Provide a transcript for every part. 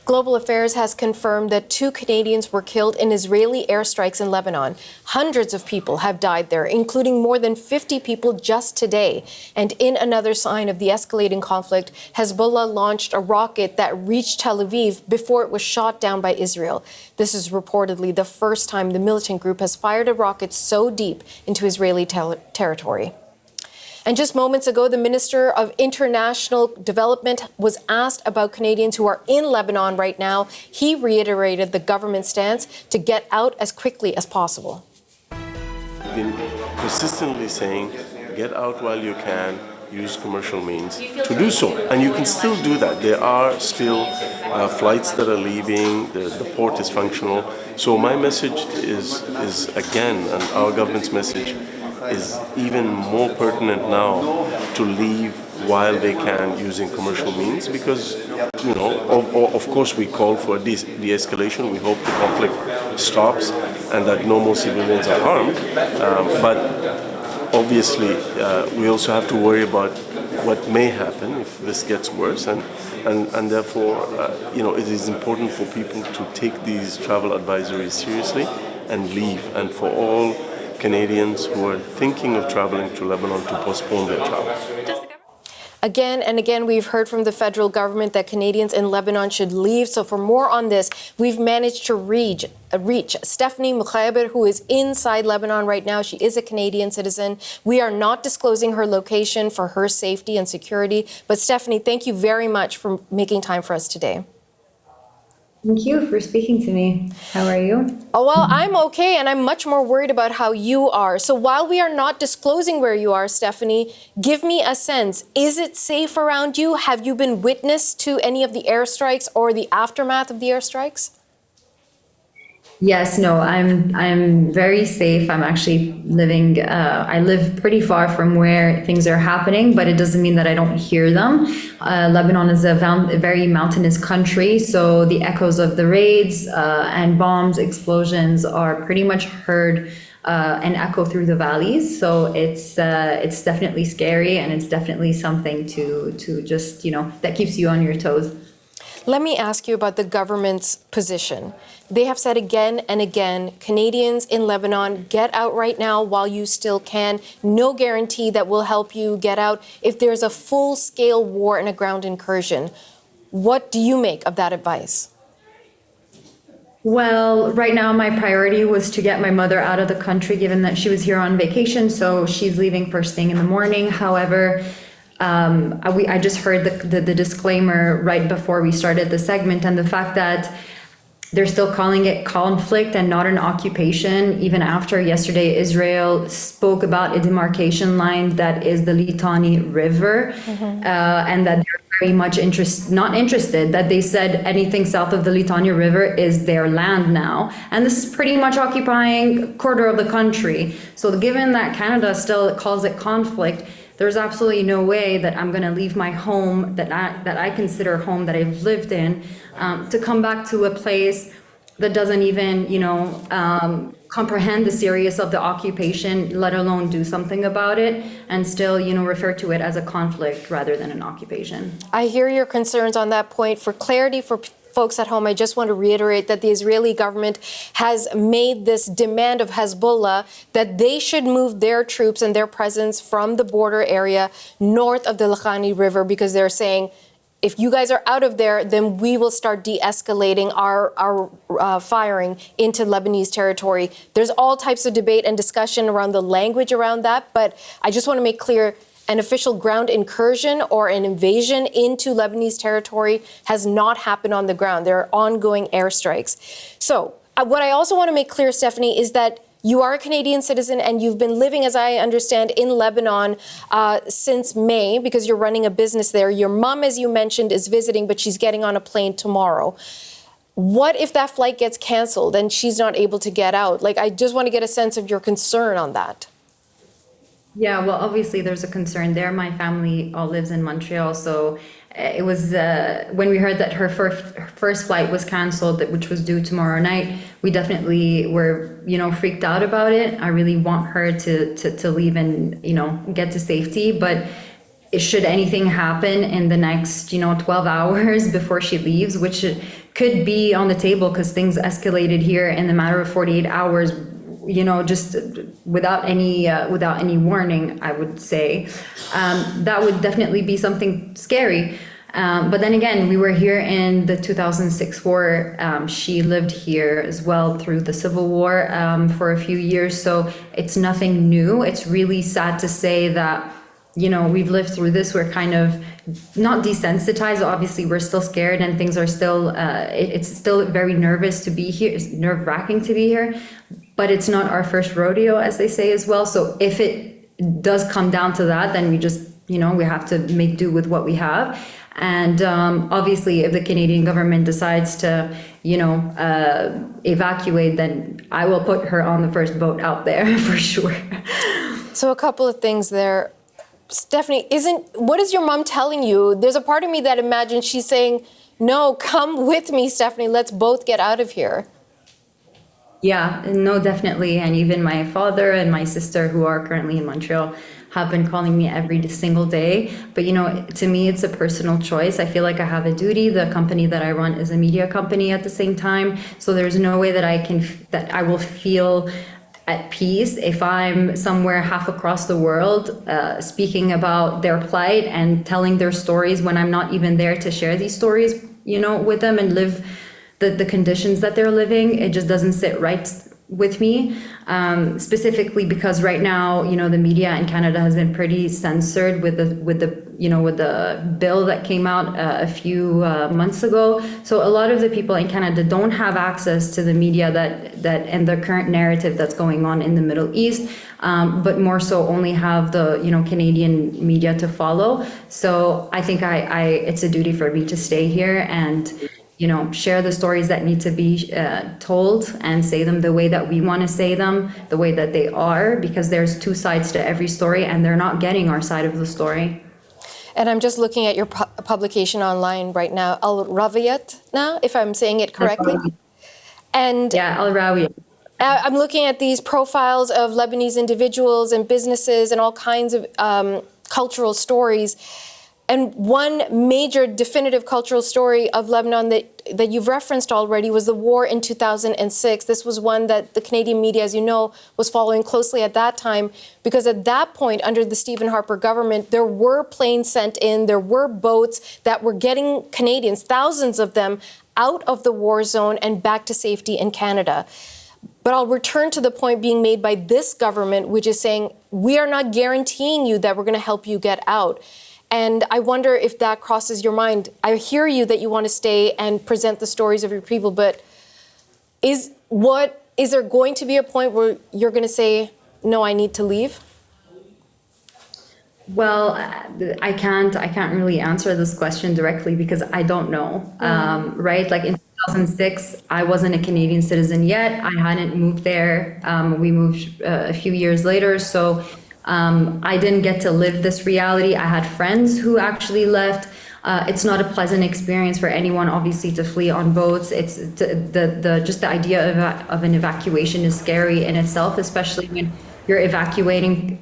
Global Affairs has confirmed that 2 Canadians were killed in Israeli airstrikes in Lebanon. Hundreds of people have died there, including more than 50 people just today. And in another sign of the escalating conflict, Hezbollah launched a rocket that reached Tel Aviv before it was shot down by Israel. This is reportedly the first time the militant group has fired a rocket so deep into Israeli territory. And just moments ago, the Minister of International Development was asked about Canadians who are in Lebanon right now. He reiterated the government's stance to get out as quickly as possible. We've been persistently saying, get out while you can, use commercial means to do so. And you can still do that. There are still flights that are leaving, the port is functional. So my message is again, and our government's message is even more pertinent now to leave while they can using commercial means, because, you know, of course we call for de-escalation. We hope the conflict stops and that no more civilians are harmed. But obviously, we also have to worry about what may happen if this gets worse, and therefore, you know, it is important for people to take these travel advisories seriously and leave, and for all Canadians who are thinking of traveling to Lebanon to postpone their travel. Again and again, we've heard from the federal government that Canadians in Lebanon should leave. So for more on this, we've managed to reach Stephanie Moukheiber, who is inside Lebanon right now. She is a Canadian citizen. We are not disclosing her location for her safety and security. But Stephanie, thank you very much for making time for us today. Thank you for speaking to me. How are you? Oh, well, I'm okay, and I'm much more worried about how you are. So while we are not disclosing where you are, Stephanie, give me a sense. Is it safe around you? Have you been witness to any of the airstrikes or the aftermath of the airstrikes? Yes, no, I'm very safe. I'm actually living, I live pretty far from where things are happening, but it doesn't mean that I don't hear them. Lebanon is a very mountainous country, so the echoes of the raids and bombs, explosions are pretty much heard and echo through the valleys. So it's definitely scary, and it's definitely something to just, you know, that keeps you on your toes. Let me ask you about the government's position. They have said again and again, Canadians in Lebanon, get out right now while you still can. No guarantee that will help you get out if there's a full-scale war and a ground incursion. What do you make of that advice? Well, right now my priority was to get my mother out of the country, given that she was here on vacation, so she's leaving first thing in the morning. However, I just heard the disclaimer right before we started the segment, and the fact that they're still calling it conflict and not an occupation, even after yesterday Israel spoke about a demarcation line that is the Litani River, and that they're very much not interested, that they said anything south of the Litani River is their land now. And this is pretty much occupying a quarter of the country. So given that Canada still calls it conflict, there's absolutely no way that I'm going to leave my home that I consider home, that I've lived in, to come back to a place that doesn't even, you know, comprehend the seriousness of the occupation, let alone do something about it, and still, you know, refer to it as a conflict rather than an occupation. I hear your concerns on that point. For clarity for folks at home, I just want to reiterate that the Israeli government has made this demand of Hezbollah that they should move their troops and their presence from the border area north of the Litani River, because they're saying, if you guys are out of there, then we will start de-escalating our firing into Lebanese territory. There's all types of debate and discussion around the language around that, but I just want to make clear, an official ground incursion or an invasion into Lebanese territory has not happened on the ground. There are ongoing airstrikes. So what I also want to make clear, Stephanie, is that you are a Canadian citizen and you've been living, as I understand, in Lebanon since May, because you're running a business there. Your mom, as you mentioned, is visiting, but she's getting on a plane tomorrow. What if that flight gets canceled and she's not able to get out? Like, I just want to get a sense of your concern on that. Yeah, well, obviously there's a concern there. My family all lives in Montreal, so it was when we heard that her first flight was canceled, which was due tomorrow night, we definitely were, you know, freaked out about it. I really want her to leave and, you know, get to safety, but should anything happen in the next, 12 hours before she leaves, which could be on the table because things escalated here in the matter of 48 hours, just without any warning, I would say, that would definitely be something scary. But then again, we were here in the 2006 war. She lived here as well through the Civil War for a few years. So it's nothing new. It's really sad to say that, we've lived through this. We're kind of not desensitized. Obviously, we're still scared and things are still, it's still very nervous to be here. It's nerve-wracking to be here. But it's not our first rodeo, as they say as well. So if it does come down to that, then we just, we have to make do with what we have. And obviously, if the Canadian government decides to, evacuate, then I will put her on the first boat out there for sure. So a couple of things there. Stephanie, what is your mom telling you? There's a part of me that imagines she's saying, no, come with me, Stephanie, let's both get out of here. Yeah, no, definitely. And even my father and my sister, who are currently in Montreal, have been calling me every single day. But, to me, it's a personal choice. I feel like I have a duty. The company that I run is a media company at the same time. So there's no way that I will feel at peace if I'm somewhere half across the world speaking about their plight and telling their stories when I'm not even there to share these stories, with them and live the conditions that they're living. It just doesn't sit right with me, specifically because right now, the media in Canada has been pretty censored with the bill that came out a few months ago. So a lot of the people in Canada don't have access to the media that and the current narrative that's going on in the Middle East, but more so only have the Canadian media to follow. So I think it's a duty for me to stay here and share the stories that need to be told and say them the way that we want to say them, the way that they are, because there's two sides to every story and they're not getting our side of the story. And I'm just looking at your publication online right now, Al Rawiyat now, if I'm saying it correctly. And yeah, Al Rawiyat. I'm looking at these profiles of Lebanese individuals and businesses and all kinds of cultural stories. And one major definitive cultural story of Lebanon that you've referenced already was the war in 2006. This was one that the Canadian media, as you know, was following closely at that time, because at that point, under the Stephen Harper government, there were planes sent in, there were boats that were getting Canadians, thousands of them, out of the war zone and back to safety in Canada. But I'll return to the point being made by this government, which is saying, we are not guaranteeing you that we're going to help you get out. And I wonder if that crosses your mind. I hear you that you want to stay and present the stories of your people, but is there going to be a point where you're going to say, no, I need to leave? Well, I can't really answer this question directly because I don't know, right? Like in 2006, I wasn't a Canadian citizen yet. I hadn't moved there. We moved a few years later, so I didn't get to live this reality. I had friends who actually left. It's not a pleasant experience for anyone, obviously, to flee on boats. It's just the idea of an evacuation is scary in itself, especially when you're evacuating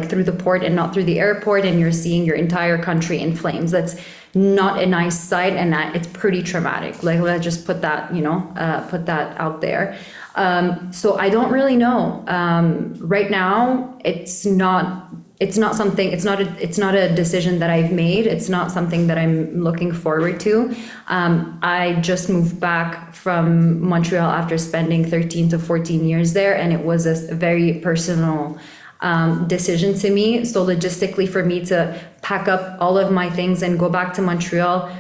through the port and not through the airport, and you're seeing your entire country in flames. That's not a nice sight, and that it's pretty traumatic. Let's just put that out there. So I don't really know. Right now, it's not a decision that I've made. It's not something that I'm looking forward to. I just moved back from Montreal after spending 13 to 14 years there, and it was a very personal decision to me. So logistically, for me to pack up all of my things and go back to Montreal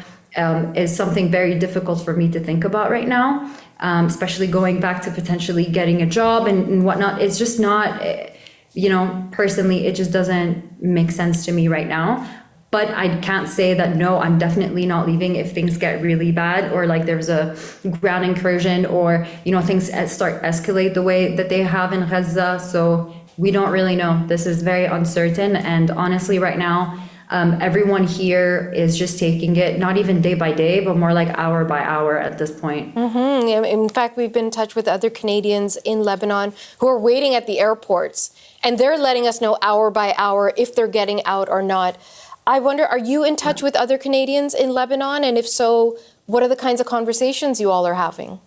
is something very difficult for me to think about right now, especially going back to potentially getting a job and whatnot. It's just not, personally, it just doesn't make sense to me right now. But I can't say that, no, I'm definitely not leaving if things get really bad, or like there's a ground incursion, or, things start escalate the way that they have in Gaza. So we don't really know. This is very uncertain. And honestly, right now, everyone here is just taking it, not even day by day, but more like hour by hour at this point. Mm-hmm. Yeah, in fact, we've been in touch with other Canadians in Lebanon who are waiting at the airports, and they're letting us know hour by hour if they're getting out or not. I wonder, are you in touch with other Canadians in Lebanon? And if so, what are the kinds of conversations you all are having?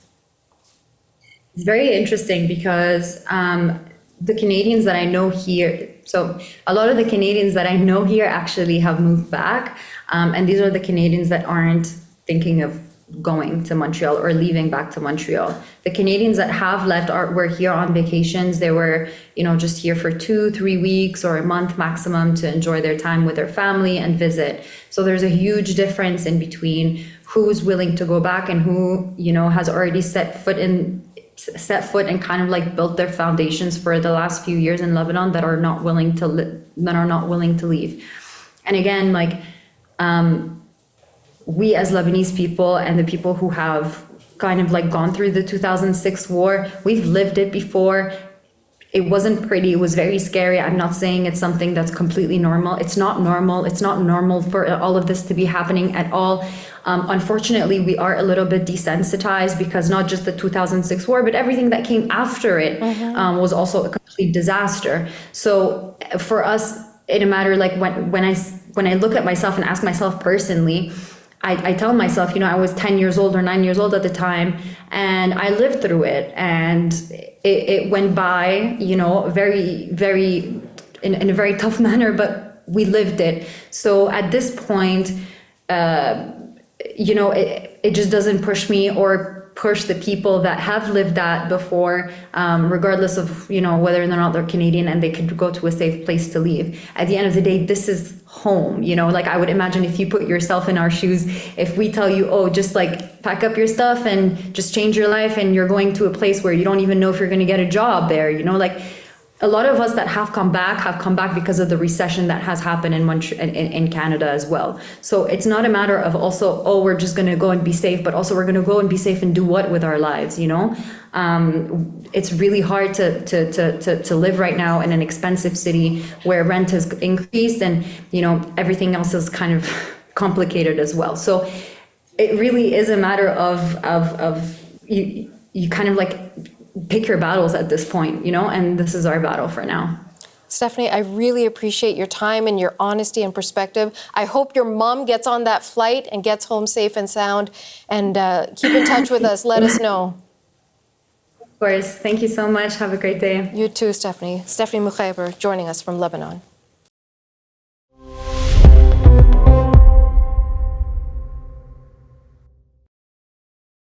It's very interesting because the Canadians that I know here, so a lot of the Canadians that I know here actually have moved back. And these are the Canadians that aren't thinking of going to Montreal or leaving back to Montreal. The Canadians that have left were here on vacations. They were, just here for 2-3 weeks or a month maximum to enjoy their time with their family and visit. So there's a huge difference in between who's willing to go back and who, has already set foot and kind of like built their foundations for the last few years in Lebanon that are not willing to leave. And again, we as Lebanese people and the people who have kind of gone through the 2006 war, we've lived it before. It wasn't pretty. It was very scary. I'm not saying it's something that's completely normal. It's not normal. It's not normal for all of this to be happening at all. Unfortunately, we are a little bit desensitized because not just the 2006 war, but everything that came after it was also a complete disaster. So for us, in a matter when I look at myself and ask myself personally, I tell myself, I was 10 years old or 9 years old at the time, and I lived through it, and it went by, very, very, in a very tough manner, but we lived it. So at this point, it just doesn't push me or push the people that have lived that before, regardless of, whether or not they're Canadian and they could go to a safe place to leave. At the end of the day, this is home, I would imagine if you put yourself in our shoes, if we tell you, oh, just pack up your stuff and just change your life and you're going to a place where you don't even know if you're going to get a job there, a lot of us that have come back because of the recession that has happened in Canada as well. So it's not a matter of also, oh, we're just going to go and be safe, but also we're going to go and be safe and do what with our lives, It's really hard to live right now in an expensive city where rent has increased and, everything else is kind of complicated as well. So it really is a matter of you kind of pick your battles at this point, and this is our battle for now. Stephanie, I really appreciate your time and your honesty and perspective. I hope your mom gets on that flight and gets home safe and sound. And keep in touch with us. Let us know. Of course. Thank you so much. Have a great day. You too, Stephanie. Stephanie Moukheiber joining us from Lebanon.